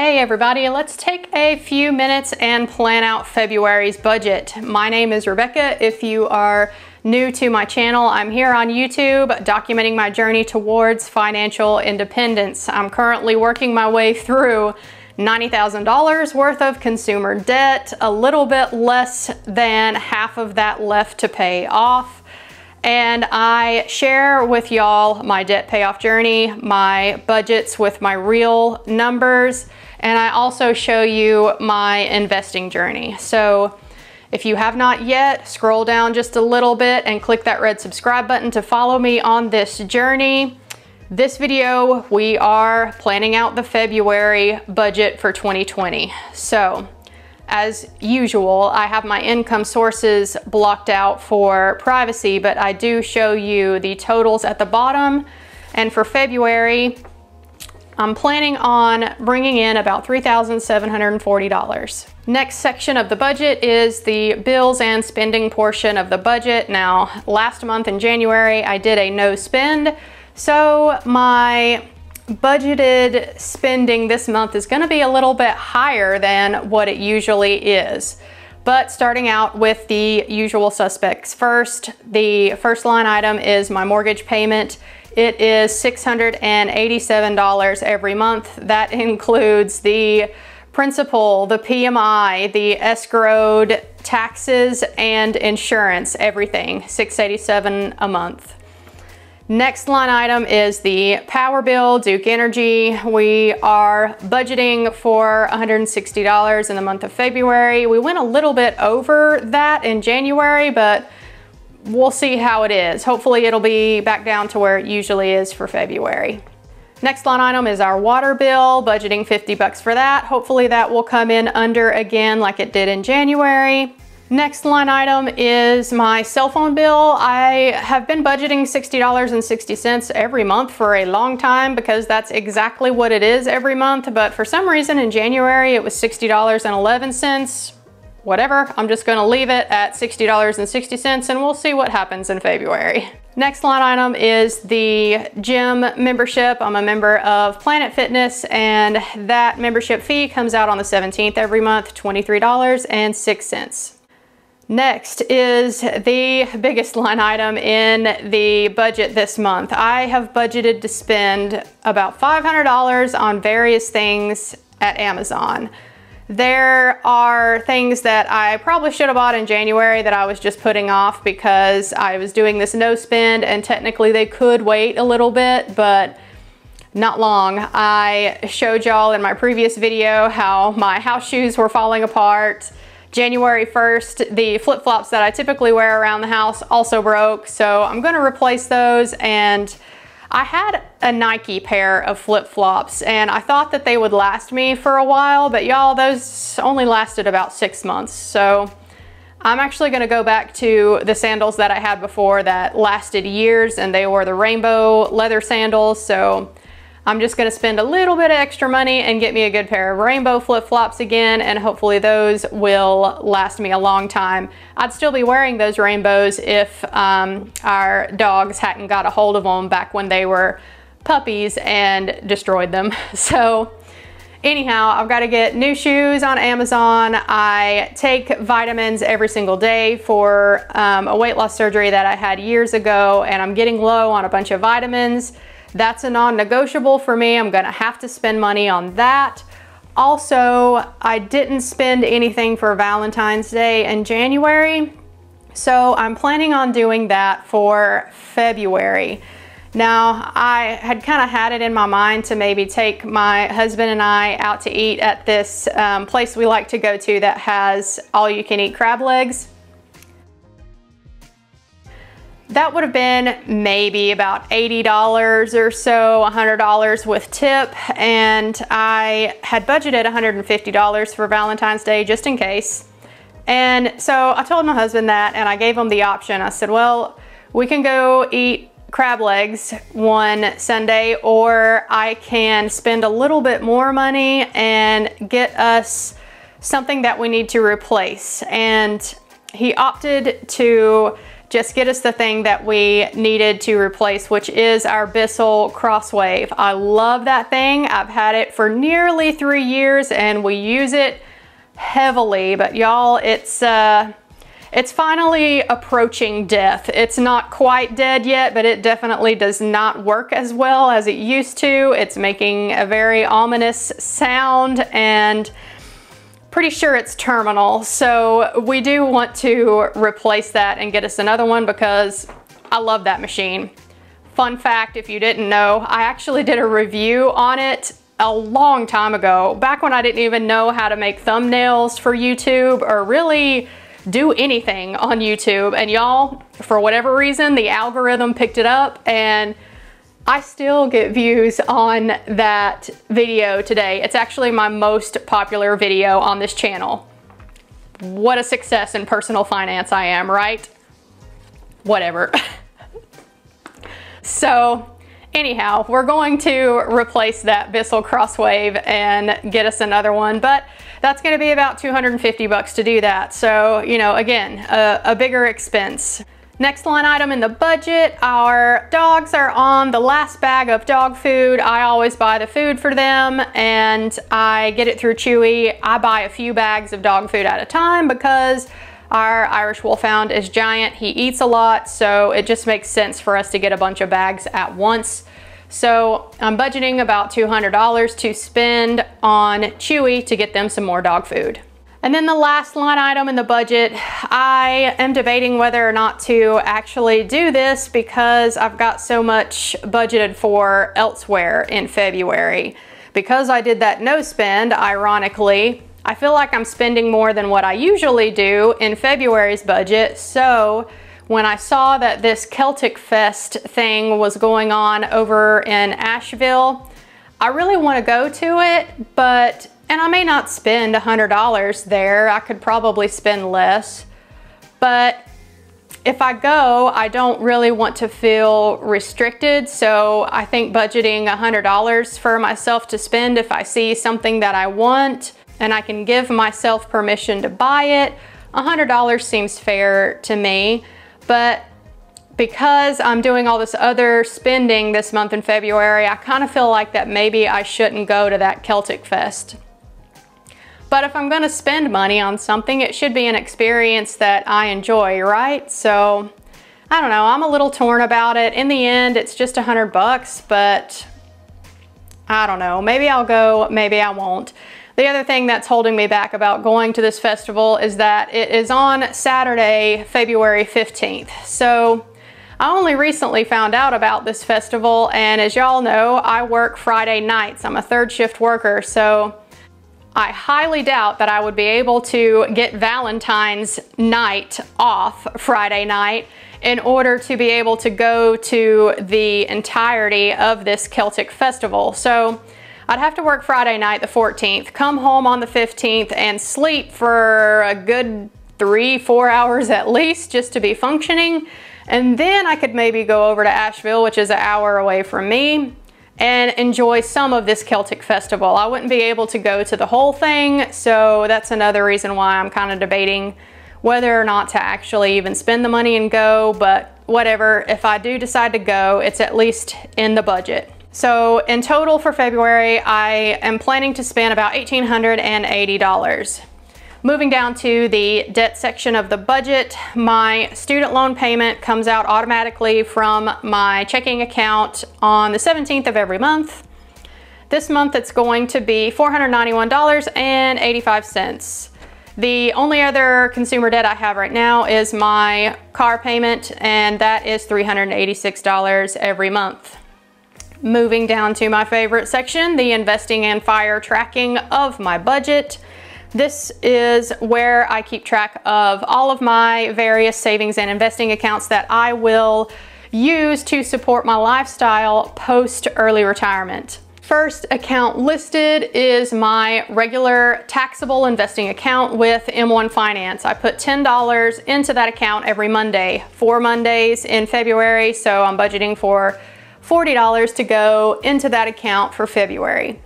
Hey everybody, let's take a few minutes and plan out February's budget. My name is Rebecca. If you are new to my channel, I'm here on YouTube documenting my journey towards financial independence. I'm currently working my way through $90,000 worth of consumer debt, a little bit less than half of that left to pay off. And I share with y'all my debt payoff journey, my budgets with my real numbers, and I also show you my investing journey. So if you have not yet, scroll down just a little bit and click that red subscribe button to follow me on this journey. This video, we are planning out the February budget for 2020. So as usual, I have my income sources blocked out for privacy, but I do show you the totals at the bottom. And for February, I'm planning on bringing in about $3,740. Next section of the budget is the bills and spending portion of the budget. Now, last month in January, I did a no spend. So my budgeted spending this month is going to be a little bit higher than what it usually is. But starting out with the usual suspects first, the first line item is my mortgage payment. It is $687 every month. That includes the principal, the PMI, the escrowed taxes, and insurance, everything, $687 a month. Next line item is the power bill, Duke Energy. We are budgeting for $160 in the month of February. We went a little bit over that in January, but we'll see how it is. Hopefully it'll be back down to where it usually is for February. Next line item is our water bill, budgeting 50 bucks for that. Hopefully that will come in under again like it did in January. Next line item is my cell phone bill. I have been budgeting $60.60 every month for a long time because that's exactly what it is every month. But for some reason in January, it was $60.11. Whatever, I'm just gonna leave it at $60.60 and we'll see what happens in February. Next line item is the gym membership. I'm a member of Planet Fitness and that membership fee comes out on the 17th every month, $23.06. Next is the biggest line item in the budget this month. I have budgeted to spend about $500 on various things at Amazon. There are things that I probably should have bought in January that I was just putting off because I was doing this no spend and technically they could wait a little bit, but not long. I showed y'all in my previous video how my house shoes were falling apart. January 1st, the flip-flops that I typically wear around the house also broke, so I'm gonna replace those. And I had a Nike pair of flip-flops and I thought that they would last me for a while, but y'all, those only lasted about 6 months. So I'm actually gonna go back to the sandals that I had before that lasted years, and they were the rainbow leather sandals. So I'm just gonna spend a little bit of extra money and get me a good pair of rainbow flip-flops again, and hopefully those will last me a long time. I'd still be wearing those rainbows if our dogs hadn't got a hold of them back when they were puppies and destroyed them. So anyhow, I've got to get new shoes on Amazon. I take vitamins every single day for a weight loss surgery that I had years ago, and I'm getting low on a bunch of vitamins. That's a non-negotiable for me. I'm gonna have to spend money on that. Also, I didn't spend anything for Valentine's Day in January, so I'm planning on doing that for February. Now, I had kind of had it in my mind to maybe take my husband and I out to eat at this place we like to go to that has all-you-can-eat crab legs. That would have been maybe about $80 or so, $100 with tip, and I had budgeted $150 for Valentine's Day just in case. And so I told my husband that, and I gave him the option. I said, well, we can go eat crab legs one Sunday, or I can spend a little bit more money and get us something that we need to replace. And he opted to just get us the thing that we needed to replace, which is our Bissell Crosswave. I love that thing. I've had it for nearly 3 years and we use it heavily, but y'all, it's finally approaching death. It's not quite dead yet, but it definitely does not work as well as it used to. It's making a very ominous sound and pretty sure it's terminal. So we do want to replace that and get us another one because I love that machine. Fun fact, if you didn't know, I actually did a review on it a long time ago, back when I didn't even know how to make thumbnails for YouTube or really do anything on YouTube. And y'all, for whatever reason, the algorithm picked it up and I still get views on that video today. It's actually my most popular video on this channel. What a success in personal finance I am, right? Whatever. So anyhow, we're going to replace that Bissell Crosswave and get us another one, but that's going to be about $250 to do that. So, you know, again, a bigger expense. Next line item in the budget, our dogs are on the last bag of dog food. I always buy the food for them and I get it through Chewy. I buy a few bags of dog food at a time because our Irish Wolfhound is giant. He eats a lot, so it just makes sense for us to get a bunch of bags at once. So I'm budgeting about $200 to spend on Chewy to get them some more dog food. And then the last line item in the budget, I am debating whether or not to actually do this because I've got so much budgeted for elsewhere in February. Because I did that no spend, ironically, I feel like I'm spending more than what I usually do in February's budget. So when I saw that this Celtic Fest thing was going on over in Asheville, I really want to go to it, and I may not spend $100 there. I could probably spend less, but if I go, I don't really want to feel restricted. So I think budgeting $100 for myself to spend if I see something that I want and I can give myself permission to buy it, $100 seems fair to me. But because I'm doing all this other spending this month in February, I kind of feel like that maybe I shouldn't go to that Celtic Fest. But if I'm gonna spend money on something, it should be an experience that I enjoy, right? So, I don't know, I'm a little torn about it. In the end, it's just $100, but I don't know, maybe I'll go, maybe I won't. The other thing that's holding me back about going to this festival is that it is on Saturday, February 15th. So, I only recently found out about this festival, and as y'all know, I work Friday nights. I'm a third shift worker, so I highly doubt that I would be able to get Valentine's night off Friday night in order to be able to go to the entirety of this Celtic festival. So I'd have to work Friday night, the 14th, come home on the 15th and sleep for a good 3-4 hours at least just to be functioning. And then I could maybe go over to Asheville, which is an hour away from me, and enjoy some of this Celtic festival. I wouldn't be able to go to the whole thing, so that's another reason why I'm kind of debating whether or not to actually even spend the money and go, but whatever, if I do decide to go, it's at least in the budget. So in total for February, I am planning to spend about $1,880. Moving down to the debt section of the budget, my student loan payment comes out automatically from my checking account on the 17th of every month. This month it's going to be $491.85. The only other consumer debt I have right now is my car payment, and that is $386 every month. Moving down to my favorite section, the investing and fire tracking of my budget. This is where I keep track of all of my various savings and investing accounts that I will use to support my lifestyle post early retirement. First account listed is my regular taxable investing account with M1 Finance. I put $10 into that account every Monday, 4 Mondays in February, so I'm budgeting for $40 to go into that account for February.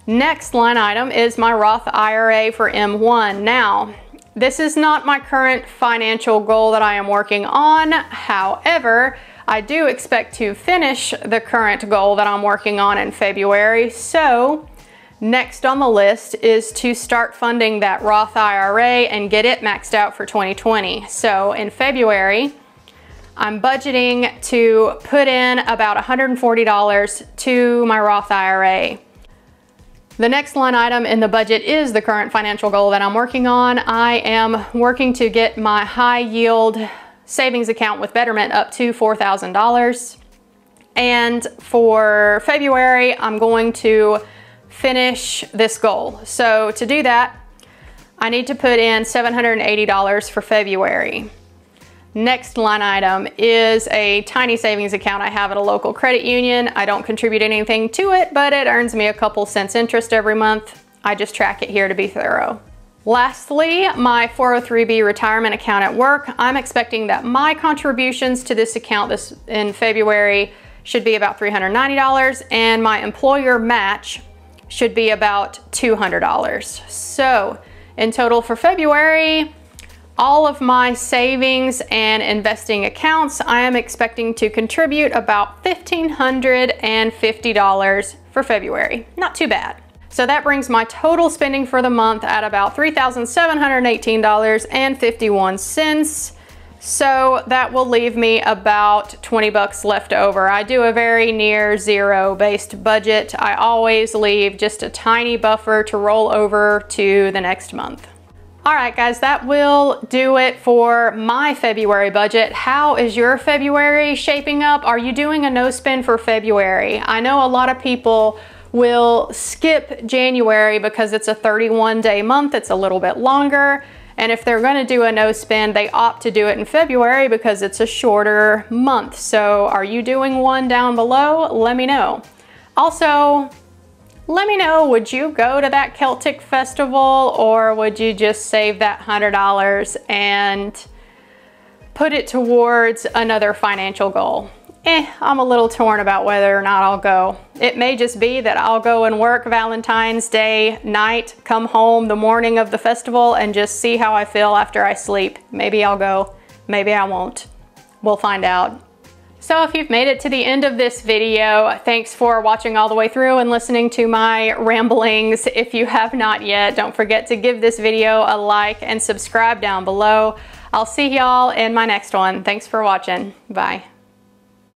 Next line item is my Roth IRA for M1. Now, This is not my current financial goal that I am working on. However, I do expect to finish the current goal that I'm working on in February. So next on the list is to start funding that Roth IRA and get it maxed out for 2020. So in February, I'm budgeting to put in about $140 to my Roth IRA. The next line item in the budget is the current financial goal that I'm working on. I am working to get my high yield savings account with Betterment up to $4,000. And for February, I'm going to finish this goal. So to do that, I need to put in $780 for February. Next line item is a tiny savings account I have at a local credit union. I don't contribute anything to it, but it earns me a couple cents interest every month. I just track it here to be thorough. Lastly, my 403(b) retirement account at work. I'm expecting that my contributions to this account in February should be about $390, and my employer match should be about $200. So in total for February, all of my savings and investing accounts, I am expecting to contribute about $1,550 for February. Not too bad. So that brings my total spending for the month at about $3,718.51. So that will leave me about 20 bucks left over. I do a very near zero based budget. I always leave just a tiny buffer to roll over to the next month. All right, guys, that will do it for my February budget. How is your February shaping up? Are you doing a no spend for February? I know a lot of people will skip January because it's a 31-day month. It's a little bit longer. And if they're gonna do a no spend, they opt to do it in February because it's a shorter month. So are you doing one down below? Let me know. Also, let me know, would you go to that Celtic festival, or would you just save that $100 and put it towards another financial goal? I'm a little torn about whether or not I'll go. It may just be that I'll go and work Valentine's Day night, come home the morning of the festival, and just see how I feel after I sleep. Maybe I'll go, maybe I won't. We'll find out. So if you've made it to the end of this video, thanks for watching all the way through and listening to my ramblings. If you have not yet, don't forget to give this video a like and subscribe down below. I'll see y'all in my next one. Thanks for watching. Bye.